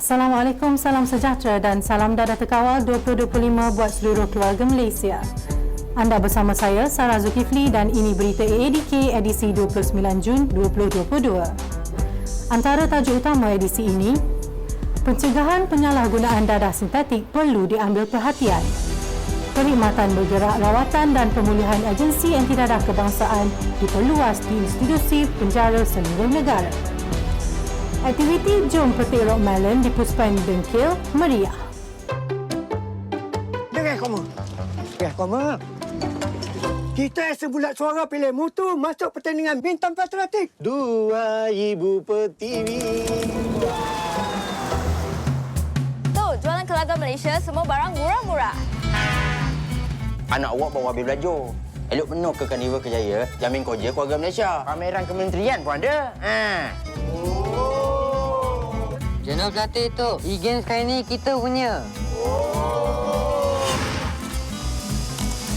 Assalamualaikum, salam sejahtera dan salam dadah terkawal 2025 buat seluruh keluarga Malaysia. Anda bersama saya, Sarah Zulkifli dan ini berita AADK edisi 29 Jun 2022. Antara tajuk utama edisi ini, pencegahan penyalahgunaan dadah sintetik perlu diambil perhatian. Perkhidmatan bergerak rawatan dan pemulihan agensi anti dadah kebangsaan diperluas di institusi penjara seluruh negara. Aktiviti Jom Petik Rock Melon di Puspan Dengkil meriah. Dengar kamu. Kita sebulat suara pilih mutu masuk pertandingan bintang patriotik. 2,000 Pertiwi. Tu, jualan Kelaga Malaysia semua barang murah-murah. Anak awak bawa habis belajar. Elok penuh ke Carnival Kejaya, jamin koja keluarga Malaysia. Pameran kementerian pun ada. Jenol Pelatih tu, e-game sekarang ni kita punya.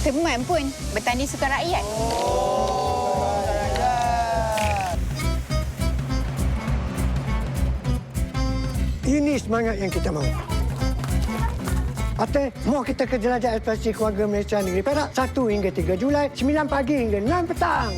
Teman pun bertanding sukan rakyat. Ini semangat yang kita mahu. Ate, mau kita ke jelajah ekspresi keluarga Malaysia Negeri Perak 1 hingga 3 Julai, 9 pagi hingga 6 petang.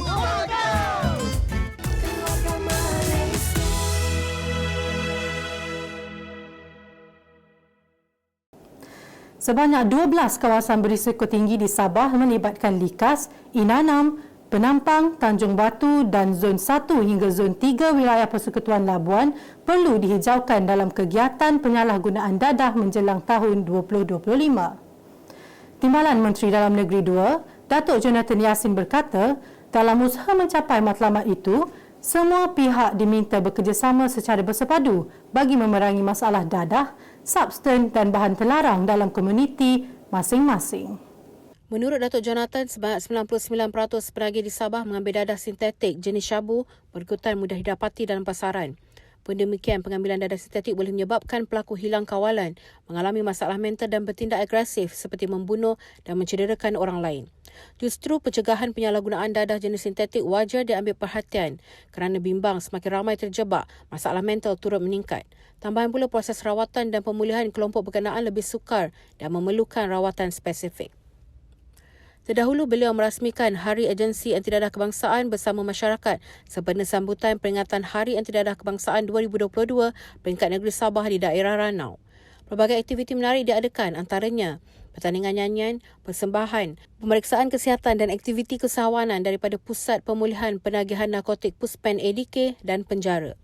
Sebanyak 12 kawasan berisiko tinggi di Sabah melibatkan Likas, Inanam, Penampang, Tanjung Batu dan Zon 1 hingga Zon 3 wilayah Persekutuan Labuan perlu dihijaukan dalam kegiatan penyalahgunaan dadah menjelang tahun 2025. Timbalan Menteri Dalam Negeri 2, Datuk Jonathan Yassin berkata, dalam usaha mencapai matlamat itu, semua pihak diminta bekerjasama secara bersepadu bagi memerangi masalah dadah, substan dan bahan terlarang dalam komuniti masing-masing. Menurut Datuk Jonathan, sebanyak 99% penagih di Sabah mengambil dadah sintetik jenis syabu berikutan mudah didapati dalam pasaran. Pendemikian, pengambilan dadah sintetik boleh menyebabkan pelaku hilang kawalan, mengalami masalah mental dan bertindak agresif seperti membunuh dan mencederakan orang lain. Justru pencegahan penyalahgunaan dadah jenis sintetik wajar diambil perhatian kerana bimbang semakin ramai terjebak, masalah mental turut meningkat. Tambahan pula proses rawatan dan pemulihan kelompok berkenaan lebih sukar dan memerlukan rawatan spesifik. Terdahulu, beliau merasmikan Hari Agensi Anti Dadah Kebangsaan bersama masyarakat sempena sambutan peringatan Hari Anti Dadah Kebangsaan 2022 peringkat negeri Sabah di daerah Ranau. Pelbagai aktiviti menarik diadakan, antaranya pertandingan nyanyian, persembahan, pemeriksaan kesihatan dan aktiviti kesawanan daripada Pusat Pemulihan Penagihan Narkotik Puspen ADK dan penjara.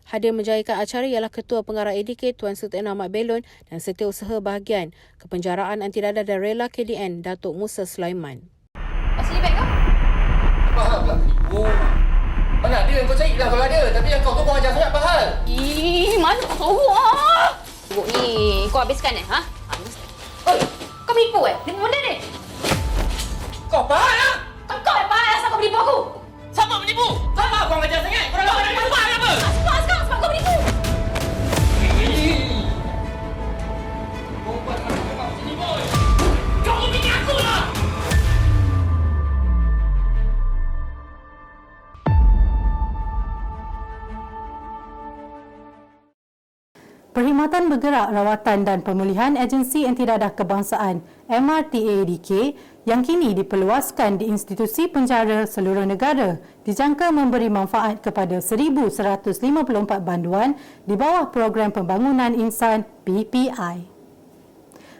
Hadir menjayakan acara ialah Ketua Pengarah ADK Tuan Sultan Ahmad Belon dan Setiausaha Bahagian Kepenjaraan Anti Dadah dan Rela KDN Datuk Musa Sulaiman. Asli beg kau? Faham pula tipu. Mana dia yang kau cari lah kalau ada. Tapi yang kau tu ajar sangat faham. Mana kau tahu ah? Buruk ni, kau habiskan ha? Oi, kau menipu Menipu benda ni? Kau faham lah? Kau yang faham asal kau menipu aku? Siapa menipu? Siapa kau ajar sangat? Kau dah menipu faham apa? Asal sebab kau menipu. Kau fikir aku lah! Perkhidmatan Bergerak Rawatan dan Pemulihan Agensi Anti Dadah Kebangsaan MRTADK yang kini diperluaskan di institusi penjara seluruh negara dijangka memberi manfaat kepada 1,154 banduan di bawah Program Pembangunan Insan PPI.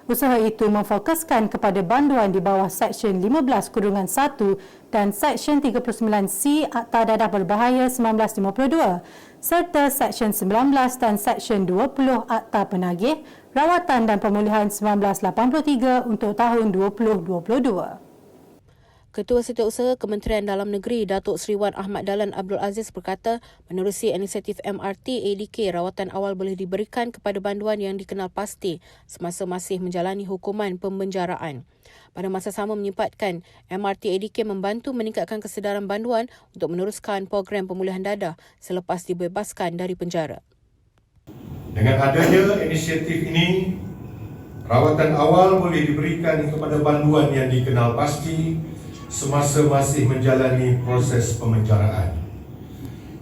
Usaha itu memfokuskan kepada banduan di bawah Seksyen 15-1 dan Seksyen 39C Akta Dadah Berbahaya 1952 serta Seksyen 19 dan Seksyen 20 Akta Penagih, Rawatan dan Pemulihan 1983 untuk tahun 2022. Ketua Setiausaha Kementerian Dalam Negeri Datuk Seri Wan Ahmad Dahlan Abdul Aziz berkata, menerusi inisiatif MRT ADK, rawatan awal boleh diberikan kepada banduan yang dikenal pasti semasa masih menjalani hukuman pembenjaraan. Pada masa sama menyempatkan, MRT ADK membantu meningkatkan kesedaran banduan untuk meneruskan program pemulihan dadah selepas dibebaskan dari penjara. Dengan adanya inisiatif ini, rawatan awal boleh diberikan kepada banduan yang dikenal pasti semasa masih menjalani proses pemenjaraan.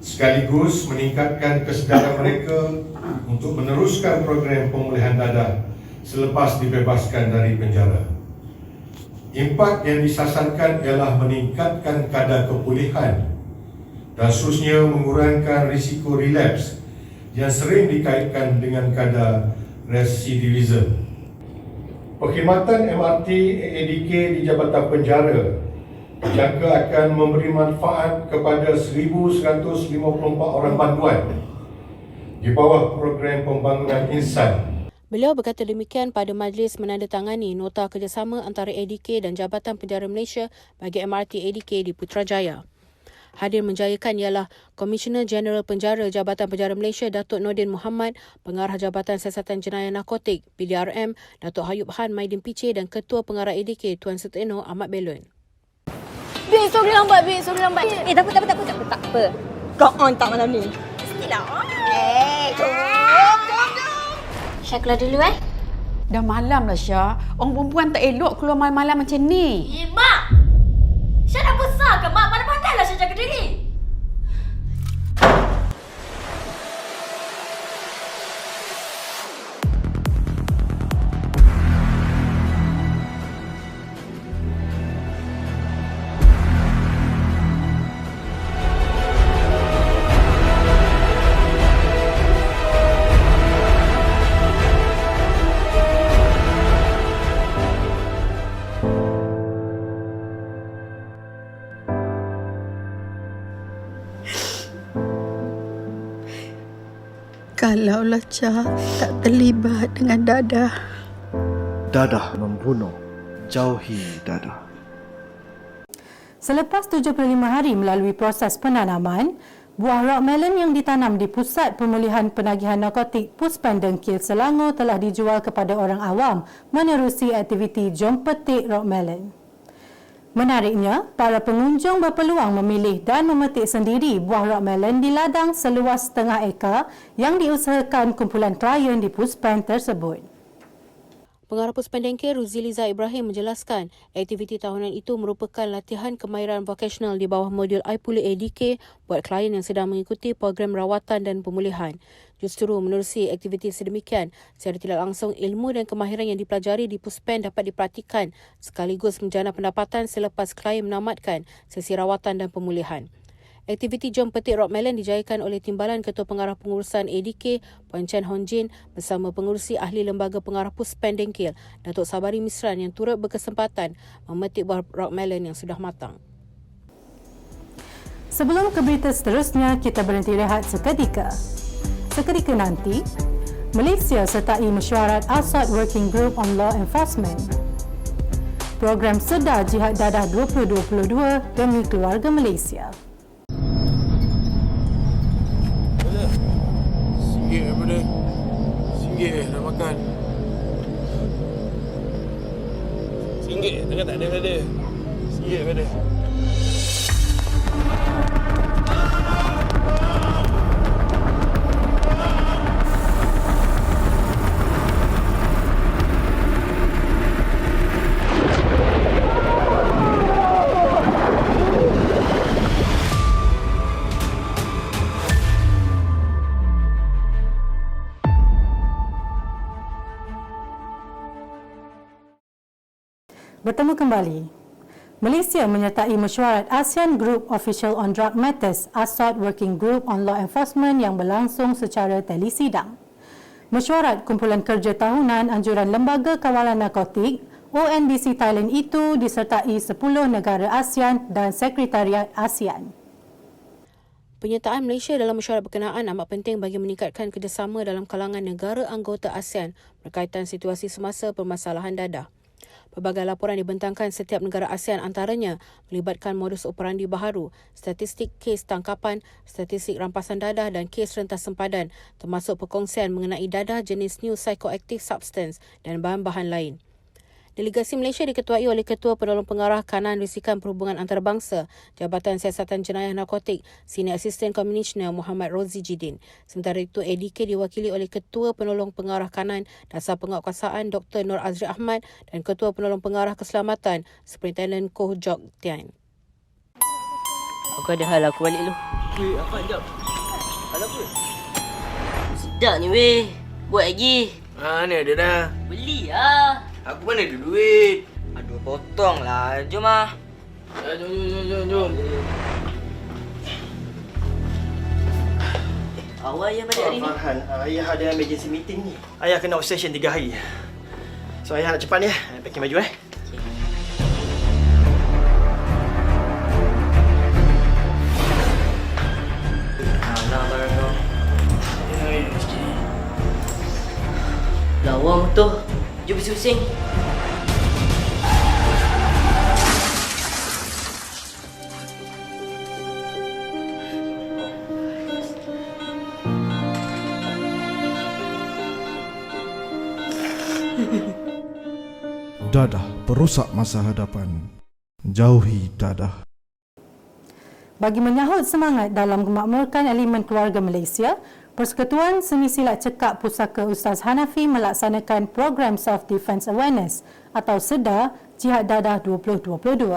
sekaligus meningkatkan kesedaran mereka untuk meneruskan program pemulihan dadah selepas dibebaskan dari penjara. Impak yang disasarkan ialah meningkatkan kadar kepulihan dan seterusnya mengurangkan risiko relapse yang sering dikaitkan dengan kadar residivism. Perkhidmatan MRT AADK di Jabatan Penjara dijangka akan memberi manfaat kepada 1,154 orang bantuan di bawah program pembangunan insan. Beliau berkata demikian pada majlis menandatangani nota kerjasama antara ADK dan Jabatan Penjara Malaysia bagi MRT ADK di Putrajaya. Hadir menjayakan ialah Komisioner Jeneral Penjara Jabatan Penjara Malaysia Datuk Nordin Muhammad, Pengarah Jabatan Siasatan Jenayah Narkotik PDRM Datuk Hayub Han Maidin Piche dan Ketua Pengarah ADK Tuan Suteno Ahmad Belon. Bik, sorry lambat. Tak apa. Kau on tak malam ni? Mestilah on. Jom. Syah keluar dulu Dah malam lah, Syah. Orang perempuan tak elok keluar malam-malam macam ni. Mak! Syah dah besar ke, Mak? Mana pandailah Syah jaga diri. Kalaulah Syah tak terlibat dengan Dadah. Dadah membunuh. Jauhi Dadah. Selepas 75 hari melalui proses penanaman, buah rock melon yang ditanam di Pusat Pemulihan Penagihan Narkotik Puspan Dengkil Selangor telah dijual kepada orang awam menerusi aktiviti Jom Petik Rock Melon. Menariknya, para pengunjung berpeluang memilih dan memetik sendiri buah rock melon di ladang seluas setengah ekar yang diusahakan kumpulan klien di Puspan tersebut. Pengarah Puspan Dengkil Ruziliza Ibrahim menjelaskan aktiviti tahunan itu merupakan latihan kemahiran vokasional di bawah modul iPulih ADK buat klien yang sedang mengikuti program rawatan dan pemulihan. Justru menerusi aktiviti sedemikian, secara tidak langsung ilmu dan kemahiran yang dipelajari di Puspan dapat dipraktikan sekaligus menjana pendapatan selepas klien menamatkan sesi rawatan dan pemulihan. Aktiviti Jom Petik Rock Melon dijayakan oleh Timbalan Ketua Pengarah Pengurusan ADK Puan Chen Hon Jin bersama pengurusi ahli Lembaga Pengarah Puspan Dengkil Datuk Sabari Misran yang turut berkesempatan memetik buah rock melon yang sudah matang. Sebelum ke berita seterusnya, kita berhenti rehat seketika. Seketika nanti, Malaysia sertai mesyuarat Asad Working Group on Law Enforcement. Program Sedar Jihad Dadah 2022 demi keluarga Malaysia. RM1 apa dia? RM1 nak makan. RM1 takkan tak ada pada. RM1 pada. Bertemu kembali. Malaysia menyertai mesyuarat ASEAN Group Official on Drug Matters ASOD Working Group on Law Enforcement yang berlangsung secara telesidang. Mesyuarat kumpulan kerja tahunan anjuran Lembaga Kawalan Narkotik ONDC Thailand itu disertai 10 negara ASEAN dan Sekretariat ASEAN. Penyertaan Malaysia dalam mesyuarat berkenaan amat penting bagi meningkatkan kerjasama dalam kalangan negara anggota ASEAN berkaitan situasi semasa permasalahan dadah. Pelbagai laporan dibentangkan setiap negara ASEAN antaranya melibatkan modus operandi baharu, statistik kes tangkapan, statistik rampasan dadah dan kes rentas sempadan termasuk perkongsian mengenai dadah jenis new psychoactive substance dan bahan-bahan lain. Delegasi Malaysia diketuai oleh Ketua Penolong Pengarah Kanan Risikan Perhubungan Antarabangsa Jabatan Siasatan Jenayah Narkotik Senior Assistant Commissioner Muhammad Rozi Jidin. Sementara itu ADK diwakili oleh Ketua Penolong Pengarah Kanan Dasar Penguatkuasaan Dr. Nur Azri Ahmad dan Ketua Penolong Pengarah Keselamatan Superintendent Koh Jok Tian. Aku ada hal aku balik dulu. Weh, apa jap? Ada apa? Sedap ni weh. Buat lagi. Ni ada dah. Beli lah. Aku mana ada duit? Aduh, potong lah. Jom ah. Jom. Awal yang balik hari ni. Farhan, ayah ada emergency meeting ni. Ayah kena obsession 3 hari. So ayah nak cepat ni. Packing baju Alah, barang kau. Lawa motor. Jom pusing-pusing. Dadah perosak masa hadapan. Jauhi dadah. Bagi menyahut semangat dalam memakmurkan elemen keluarga Malaysia, Persekutuan Seni Silat Cekak Pusaka Ustaz Hanafi melaksanakan program Self Defence Awareness atau SEDA Jihad Dadah 2022.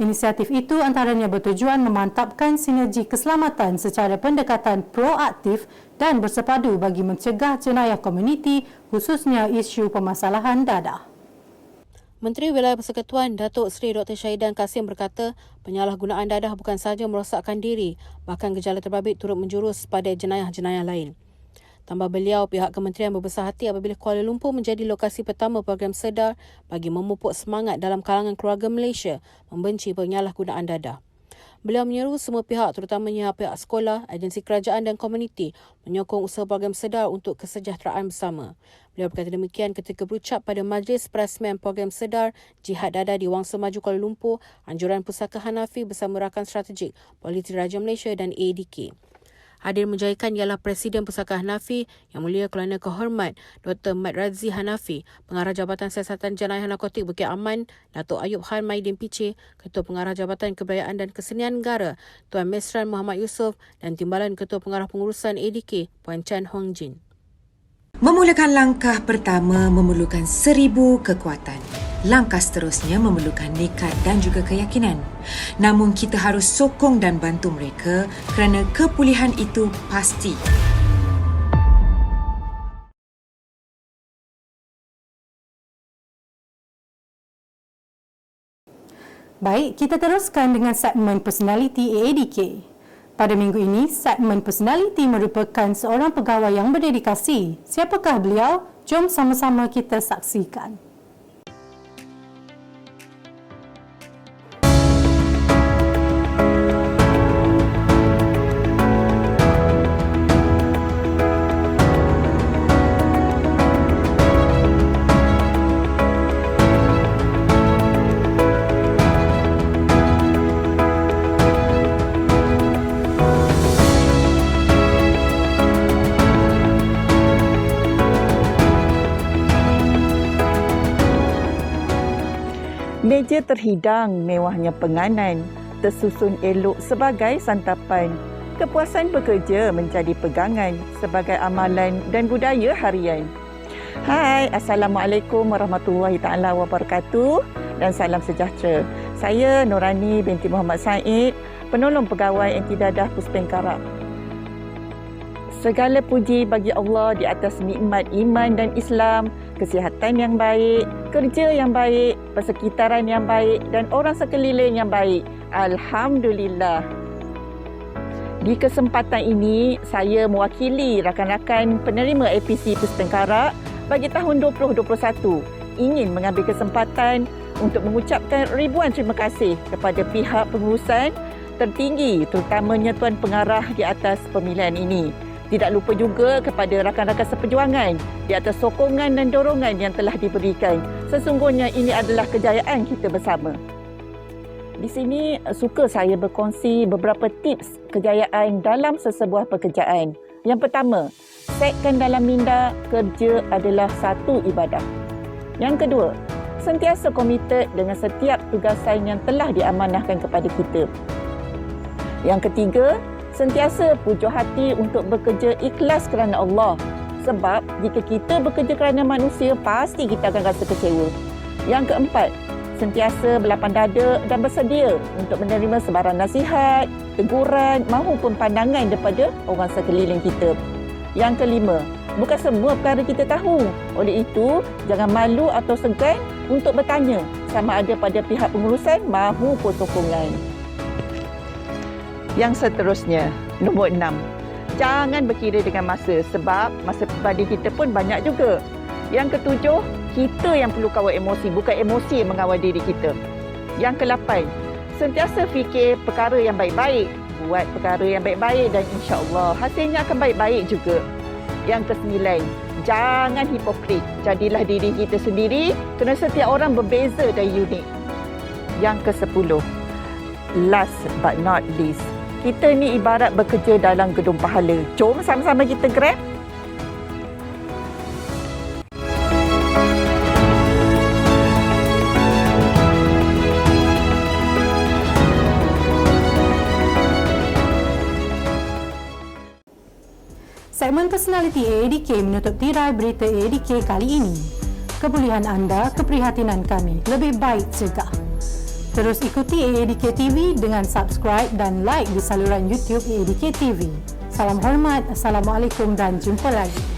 Inisiatif itu antaranya bertujuan memantapkan sinergi keselamatan secara pendekatan proaktif dan bersepadu bagi mencegah jenayah komuniti, khususnya isu permasalahan dadah. Menteri Wilayah Persekutuan Datuk Seri Dr. Syahidan Kasim berkata penyalahgunaan dadah bukan sahaja merosakkan diri, bahkan gejala terbabit turut menjurus pada jenayah-jenayah lain. Tambah beliau, pihak kementerian berbesar hati apabila Kuala Lumpur menjadi lokasi pertama program SEDA bagi memupuk semangat dalam kalangan keluarga Malaysia membenci penyalahgunaan dadah. Beliau menyeru semua pihak terutamanya pihak sekolah, agensi kerajaan dan komuniti menyokong usaha program SEDA untuk kesejahteraan bersama. Beliau berkata demikian ketika berucap pada Majlis Perasmian program SEDA Jihad Dadah di Wang Semaju Kuala Lumpur, Anjuran Pusaka Hanafi bersama rakan strategik Politi Raja Malaysia dan ADK. Hadir menjayakan ialah Presiden Pusaka Hanafi Yang Mulia Kelana Kehormat Dr. Mat Razzi Hanafi, Pengarah Jabatan Siasatan Jenayah Narkotik Bukit Aman Datuk Ayub Han Maidin Piche, Ketua Pengarah Jabatan Kebudayaan dan Kesenian Negara Tuan Mesran Muhammad Yusof dan Timbalan Ketua Pengarah Pengurusan ADK Puan Chan Hong Jin. Memulakan langkah pertama memerlukan 1000 kekuatan. Langkah seterusnya memerlukan nekat dan juga keyakinan. Namun kita harus sokong dan bantu mereka kerana kepulihan itu pasti. Baik, kita teruskan dengan segmen personality ADK. Pada minggu ini, segmen personality merupakan seorang pegawai yang berdedikasi. Siapakah beliau? Jom sama-sama kita saksikan. Meja terhidang mewahnya penganan, tersusun elok sebagai santapan. Kepuasan bekerja menjadi pegangan sebagai amalan dan budaya harian. Hai, Assalamualaikum warahmatullahi taala wabarakatuh dan salam sejahtera. Saya Nurani binti Muhammad Said, penolong pegawai Anti Dadah Puspengkara. Segala puji bagi Allah di atas nikmat iman dan Islam, kesihatan yang baik, kerja yang baik, persekitaran yang baik dan orang sekeliling yang baik. Alhamdulillah. Di kesempatan ini, saya mewakili rakan-rakan penerima APC Puspengkara bagi tahun 2021 ingin mengambil kesempatan untuk mengucapkan ribuan terima kasih kepada pihak pengurusan tertinggi terutamanya Tuan Pengarah di atas pemilihan ini. Tidak lupa juga kepada rakan-rakan seperjuangan di atas sokongan dan dorongan yang telah diberikan. Sesungguhnya ini adalah kejayaan kita bersama. Di sini suka saya berkongsi beberapa tips kejayaan dalam sesebuah pekerjaan. Yang pertama, setkan dalam minda kerja adalah satu ibadah. Yang kedua, sentiasa komited dengan setiap tugasan yang telah diamanahkan kepada kita. Yang ketiga, sentiasa pujuk hati untuk bekerja ikhlas kerana Allah. Sebab jika kita bekerja kerana manusia, pasti kita akan rasa kecewa. Yang keempat, sentiasa berlapang dada dan bersedia untuk menerima sebarang nasihat, teguran maupun pandangan daripada orang sekeliling kita. Yang kelima, bukan semua perkara kita tahu. Oleh itu, jangan malu atau segan untuk bertanya sama ada pada pihak pengurusan maupun sokongan. Yang seterusnya, nombor 6. Jangan berkira dengan masa sebab masa pribadi kita pun banyak juga. Yang ketujuh, kita yang perlu kawal emosi, bukan emosi yang mengawal diri kita. Yang ke-8, sentiasa fikir perkara yang baik-baik. Buat perkara yang baik-baik dan insya-Allah hasilnya akan baik-baik juga. Yang ke-9, jangan hipokrit. Jadilah diri kita sendiri kerana setiap orang berbeza dan unik. Yang ke-10, last but not least, kita ni ibarat bekerja dalam gedung pahala. Jom sama-sama kita grab. Segmen personality AADK menutup tirai berita AADK kali ini. Kepulihan anda, keprihatinan kami. Lebih baik cegah. Terus ikuti AADK TV dengan subscribe dan like di saluran YouTube AADK TV. Salam hormat, Assalamualaikum dan jumpa lagi.